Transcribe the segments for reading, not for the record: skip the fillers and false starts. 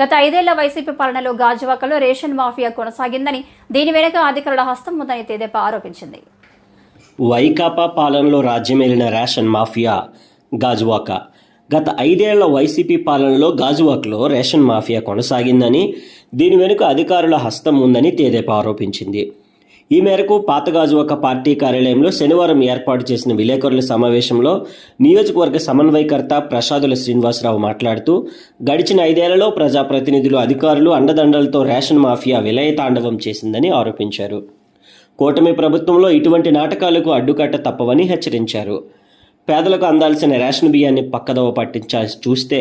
గత 5 ఏళ్ల వైసీపీ పాలనలో గాజువాకలో రేషన్ మాఫియా కొనసాగిందని, దీని వెనుక అధికారుల హస్తం ఉందని తెదేపా ఆరోపించింది. వైకాపా పాలనలో రాజ్యమేలిన రేషన్ మాఫియా గాజువాక. గత 5 ఏళ్ల వైసీపీ పాలనలో గాజువాకలో రేషన్ మాఫియా కొనసాగిందని, దీని వెనుక అధికారుల హస్తం ఉందని తెదేపా ఆరోపించింది. ఈ మేరకు పాత గాజువాక పార్టీ కార్యాలయంలో శనివారం ఏర్పాటు చేసిన విలేకరుల సమావేశంలో నియోజకవర్గ సమన్వయకర్త ప్రసాదుల శ్రీనివాసరావు మాట్లాడుతూ, గడిచిన 5 ఏళ్లలో ప్రజాప్రతినిధులు, అధికారులు అండదండలతో రేషన్ మాఫియా విలయతాండవం చేసిందని ఆరోపించారు. కూటమి ప్రభుత్వంలో ఇటువంటి నాటకాలకు అడ్డుకట్ట తప్పవని హెచ్చరించారు. పేదలకు అందాల్సిన రేషన్ బియ్యాన్ని పక్కదోవ పట్టించాల్సి చూస్తే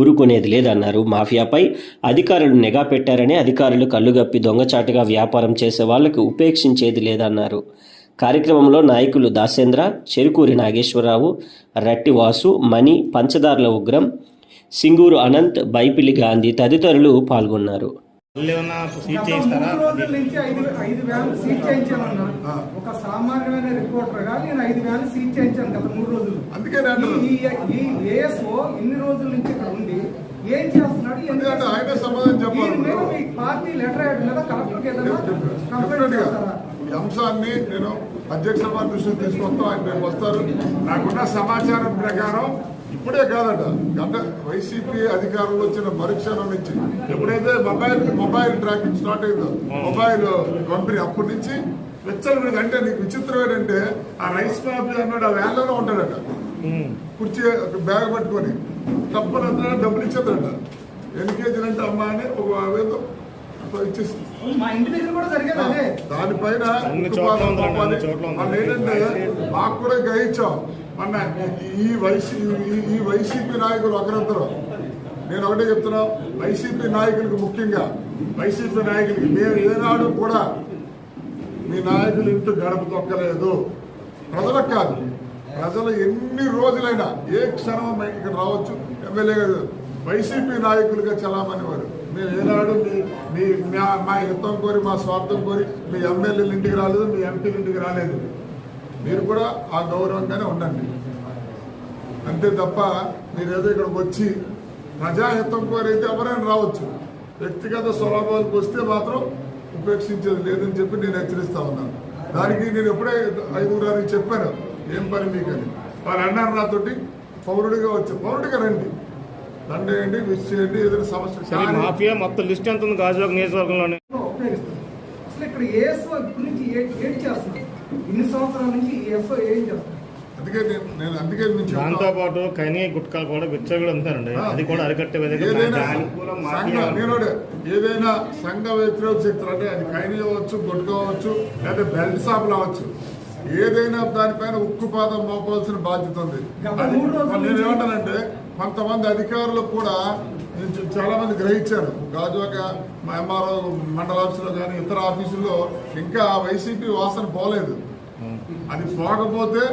ఊరుకునేది లేదన్నారు. మాఫియాపై అధికారులు నిఘా పెట్టారని, అధికారులు కళ్ళుగప్పి దొంగచాటుగా వ్యాపారం చేసే వాళ్లకు ఉపేక్షించేది లేదన్నారు. కార్యక్రమంలో నాయకులు దాసేంద్ర, చెరుకూరి నాగేశ్వరరావు, రట్టి వాసు, మణి, పంచదార్ల ఉగ్రం, సింగూరు అనంత్, బైపిలి గాంధీ తదితరులు పాల్గొన్నారు. ఒక సామాన్యమైన రిపోర్టర్ గా నేను 5 వ్యాన్లు సీజ్ చేయించాను గత 3 రోజులు. అందుకే ఈ ఏఎస్ఓ ఇన్ని రోజుల నుంచి ఇక్కడ ఉండి ఏం చేస్తున్నాడు? ఆయన సమాధానం చెప్పాలి. మీ పార్టీ లెటర్ హెడ్ మీద కలెక్టర్కి ఏదైనా కంప్లైంట్ చేస్తారా? ఈ అంశాన్ని నేను అధ్యక్ష వారి దృష్టికి తీసుకొస్తాం. ఆయన రేపు వస్తారు. నాకున్న సమాచారం ప్రకారం ఇప్పుడే కాదట, గత వైసీపీ అధికారులు వచ్చిన మరుక్షణం నుంచి ఎప్పుడైతే మొబైల్ ట్రాకింగ్ స్టార్ట్ అయిందో, మొబైల్ కంపెనీ అప్పటి నుంచి వెచ్చలు. అంటే నీకు విచిత్రం ఏంటంటే, ఆ రైస్ మాఫీ అన్నాడు ఆ వ్యాన్లోనే ఉంటాడట, కుర్చీ బ్యాగ్ పట్టుకొని తప్పనంతా డబ్బులు ఇచ్చేదట. ఎన్ని కేజీలు అంటే అమ్మా అని ఒక వేదో ఇచ్చేసి దానిపైన ఏంటంటే మాకు కూడా గ్రహించాం. మొన్న ఈ వైసీపీ నాయకులు ఒకరందరూ, నేను ఒకటే చెప్తున్నా, వైసీపీ నాయకులకు ముఖ్యంగా వైసీపీ నాయకులకి మేము ఏనాడు కూడా మీ నాయకులు ఇంటూ గడప తొక్కలేదు. ప్రజలకు కాదు, ప్రజలు ఎన్ని రోజులైనా ఏ క్షణం ఇక్కడ రావచ్చు. ఎమ్మెల్యే కాదు, వైసీపీ నాయకులుగా చలామణి వారు. మేము ఏనాడు మా హితం కోరి, మా స్వార్థం కోరి మీ ఎమ్మెల్యేలు ఇంటికి రాలేదు, మీ ఎంపీలు ఇంటికి రాలేదు. మీరు కూడా ఆ గౌరవంగానే ఉండండి అంతే తప్ప మీరేదో ఇక్కడికి వచ్చి ప్రజాహితం కోరైతే ఎవరైనా రావచ్చు. వ్యక్తిగత స్వభావాలకు వస్తే మాత్రం ఉపేక్షించేది లేదని చెప్పి నేను హెచ్చరిస్తా ఉన్నాను. దానికి నేను ఎప్పుడే 5 చెప్పాను, ఏం పని మీకని. వారు అన్నారు నాతోటి, పౌరుడిగా వచ్చి పౌరుడిగా రండి, దండేయండి, విష్ చేయండి, ఏదైనా సమస్య. మాఫియా మొత్తం లిస్ట్ ఎంత ఉంది గాజువాక నియోజకవర్గంలోనే ఉపయోగిస్తాను. అసలు ఇక్కడ ఏఎస్ఓ ఇప్పటి నుంచి ఏం చేస్తున్నారు? ఇన్ని సంవత్సరాల నుంచి ఏఎస్ఓ ఏం చేస్తారు? అందుకే దాంతో పాటు కైనీ గుట్కాలు కూడా విచ్చలు కూడా ఉంటారండి. అది కూడా అరికట్టే విధంగా ఏదైనా సంఘ వ్యతిరేక శక్తులు అంటే అది కైనీ అవ్వచ్చు, గుట్కా అవ్వచ్చు, లేదా బెల్ట్ షాపులు అవ్వచ్చు, ఏదైనా దానిపైన ఉక్కుపాదం మోపాల్సిన బాధ్యత ఉంది. నేను ఏమంటానంటే, కొంతమంది అధికారులకు కూడా చాలా మంది గ్రహించారు. గాజువాక మా ఎంఆర్ఓ మండల ఆఫీసులో కానీ ఇతర ఆఫీసుల్లో ఇంకా వైసీపీ వాసన పోలేదు. అది పోకపోతే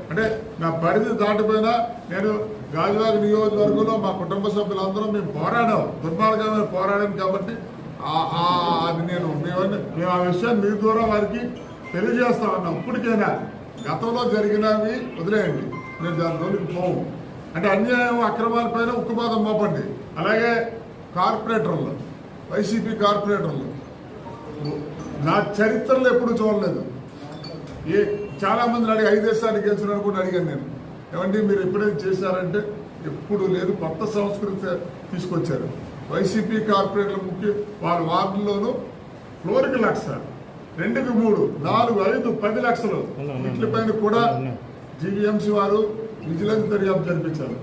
అంటే నా పరిధి దాటిపోయినా, నేను గాజువాక నియోజకవర్గంలో మా కుటుంబ సభ్యులందరం మేము పోరాడాం, దుర్మార్గమైన పోరాడాం. కాబట్టి అది మేము ఆ విషయాన్ని మీ ద్వారా వారికి తెలియజేస్తా ఉన్నాం. ఇప్పటికైనా గతంలో జరిగినవి వదిలేయండి, నేను దాని రోజుకి పోవు. అంటే అన్యాయం, అక్రమాలపైన ఉక్కుపాదం మోపండి. అలాగే కార్పొరేటర్లు, వైసీపీ కార్పొరేటర్లు నా చరిత్రలో ఎప్పుడు చూడలేదు. చాలా మందిని అడిగి 5 దేశానికి గెలిచిన కూడా అడిగాను నేను, ఏమంటే మీరు ఎప్పుడైనా చేశారంటే ఎప్పుడు లేదు, కొత్త సంస్కృతి తీసుకొచ్చారు. వైసీపీ కార్పొరేటర్ల ముఖ్య వాళ్ళ వార్డుల్లోనూ ఫ్లోర్కి 1,00,000, 2కి 3, 4, 5, 10 లక్షలు వీటిపైన కూడా జీవీఎంసీ వారు విజిలెన్స్ దర్యాప్తు జరిపించారు.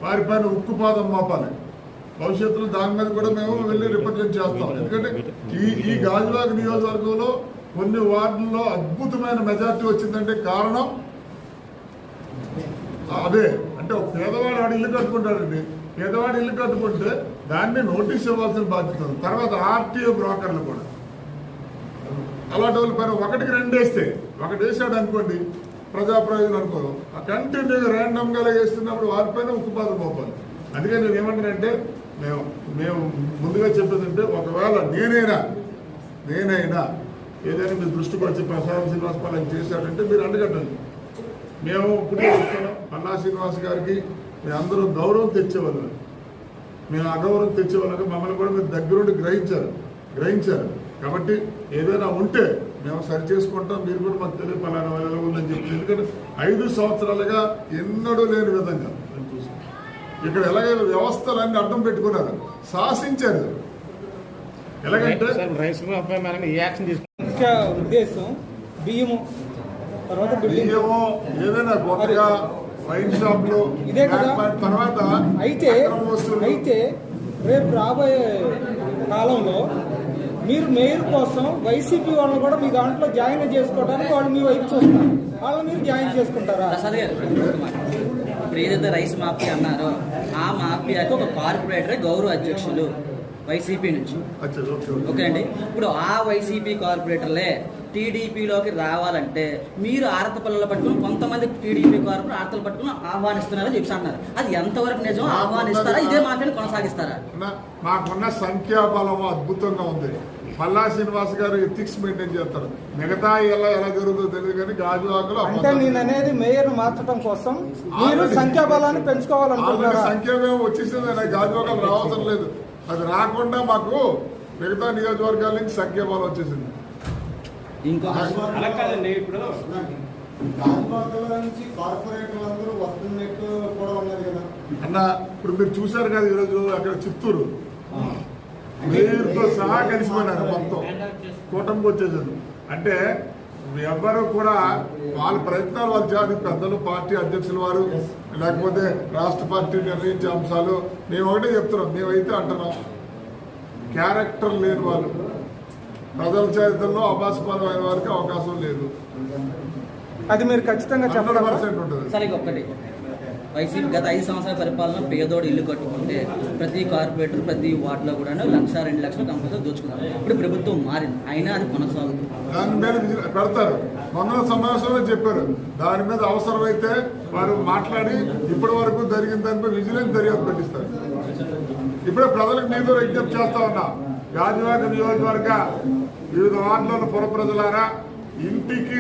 వారిపైన ఉక్కుపాదం మోపాలి. భవిష్యత్తులో దాని మీద కూడా మేము వెళ్ళి రిప్రజెంట్ చేస్తాం. ఎందుకంటే ఈ గాజువాక నియోజకవర్గంలో కొన్ని వార్డుల్లో అద్భుతమైన మెజార్టీ వచ్చిందంటే కారణం అదే. అంటే ఒక పేదవాడు వాడు ఇల్లు కట్టుకుంటాడండి, పేదవాడు ఇల్లు కట్టుకుంటే దాన్ని నోటీస్ ఇవ్వాల్సిన బాధ్యత ఉంది. తర్వాత ఆర్టీఓ బ్రోకర్లు కూడా అలాంటి వాళ్ళ పైన 1కి 2 వేస్తే, 1 వేసాడు అనుకోండి, ప్రజా ప్రయోజనం అనుకో, కంటిన్యూగా ర్యాండమ్గా వేస్తున్నప్పుడు వారిపైన ఉక్కుపాదం మోపాలి. అందుకే నేను ఏమంటానంటే, మేము ముందుగా చెప్పేదంటే, ఒకవేళ నేనైనా ఏదైనా మీ దృష్టికి వచ్చి ప్రసాద్ శ్రీనివాస్ పాలన చేశాడంటే మీరు అండగట్టండి. మేము ఇప్పుడే చెప్తున్నాం, పన్నా శ్రీనివాస్ గారికి మీ అందరూ గౌరవం తెచ్చేవాళ్ళు. మేము అగౌరవం తెచ్చేవాళ్ళగా మమ్మల్ని కూడా మీరు దగ్గరుండి గ్రహించారు కాబట్టి ఏదైనా ఉంటే మేము సరి చేసుకుంటాం, మీరు కూడా మాకు తెలియపలాన ఎలా ఉందని చెప్పి. ఎందుకంటే 5 సంవత్సరాలుగా ఎన్నడూ లేని విధంగా ఇక్కడ ఎలాగైనా వ్యవస్థలన్నీ అడ్డం పెట్టుకున్నారు, శాసించారు. ఎలాగంటే రైస్ మాఫియా మేరకు ఈ యాక్షన్ తీసుకున్నారు. ముఖ్య ఉద్దేశం బియ్యము, తర్వాత బిల్డింగ్ ఏమో ఏదైనా కొత్తగా వైన్ షాప్లు ఇదే కదా. తర్వాత అయితే అక్రమ వస్తువులు. అయితే రేపు రాబోయే కాలంలో మీరు మేయర్ కోసం వైసీపీ వాళ్ళని కూడా మీ దాంట్లో జాయిన్ చేసుకోవడానికి వాళ్ళు మీ వైపు చూస్తారు, వాళ్ళని మీరు జాయిన్ చేసుకుంటారా? ప్రసాద్ గారు ఇప్పుడు ఏదైతే రైస్ మాఫియా అన్నారో ఆ మాఫియాకి ఒక కార్పొరేటర్ గౌరవ అధ్యక్షులు వైసీపీ నుంచి. అచ్చా, ఓకే, ఓకే. ఓకే అండి. ఇప్పుడు ఆ వైసీపీ కార్పొరేటర్లే టీడీపీలోకి రావాలంటే మీరు ఆరత పిల్లలు పట్టుకుని కొంతమంది టీడీపీ కార్పొరేటర్ ఆరతలు పట్టుకుని ఆహ్వానిస్తున్నారని చెప్పి అన్నారు. అది ఎంతవరకు నిజం? ఆహ్వానిస్తారా? ఇదే మాఫియాని కొనసాగిస్తారా? మాకున్న సంఖ్యాబలం అద్భుతంగా ఉంది. పల్లా శ్రీనివాస్ గారు ఎథిక్స్ మెయింటైన్ చేస్తారు. మిగతా ఎలా జరుగుతుందో తెలియదు కానీ గాజువాకలో అంటే నేను అనేది మేయర్ మార్చడం కోసం మీరు సంఖ్యాబలాన్ని పెంచుకోవాలనుకుంటున్నారా? సంఖ్యాబలం వచ్చేసింది, గాజువాకలు రావాల్సిన లేదు. అది రాకుండా మాకు మిగతా నియోజకవర్గాల నుంచి సంఖ్యాబలం వచ్చేసింది. ఇంకొక అలా కాదండి, ఇప్పుడు నుంచి కార్పొరేటర్లు అందరూ వస్తున్నట్టు కూడా ఉన్నది కదా అన్న. ఇప్పుడు మీరు చూశారు కదా ఈరోజు అక్కడ చిత్తూరు మేయర్తో సహా కలిసిపోయినారు, మొత్తం కూటమికి వచ్చేసారు. అంటే ఎవ్వరు కూడా వాళ్ళ ప్రయత్నాలు వాళ్ళు చేయాలి. పెద్దలు, పార్టీ అధ్యక్షుల వారు, లేకపోతే రాష్ట్ర పార్టీ నిర్ణయించే అంశాలు. మేము ఒకటే చెప్తున్నాం, మేమైతే అంటున్నాం, క్యారెక్టర్ లేని వాళ్ళు ప్రజల చరిత్రలో అభాసపాలమైన వారికి అవకాశం లేదు. అది మీరు ఖచ్చితంగా చెప్పడం 100% ఉంటుంది. సరే ఒక్కటి, వైసీపీ గత 5 సంవత్సరాల పరిపాలన పేదోడు ఇల్లు కట్టుకుంటే ప్రతి కార్పొరేటర్ ప్రతి వార్డులో కూడా 1-2 లక్షలు కంపల్సరీ దోచుకున్నారు. ఇప్పుడు ప్రభుత్వం మారింది, అయినా అది కొనసాగుతుంది. దాని మీద పెడతారు. మొన్న సమావేశంలో చెప్పారు, దాని మీద అవసరమైతే వారు మాట్లాడి ఇప్పటి వరకు జరిగిన దానిపై విజిలెన్స్ దర్యాప్తు పెట్టిస్తారు. ఇప్పుడే ప్రజలకు నేను విజ్ఞప్తి చేస్తా ఉన్నా, గాజువాక నియోజకవర్గ వివిధ వార్డులోని పుర ప్రజలారా, ఇంటికి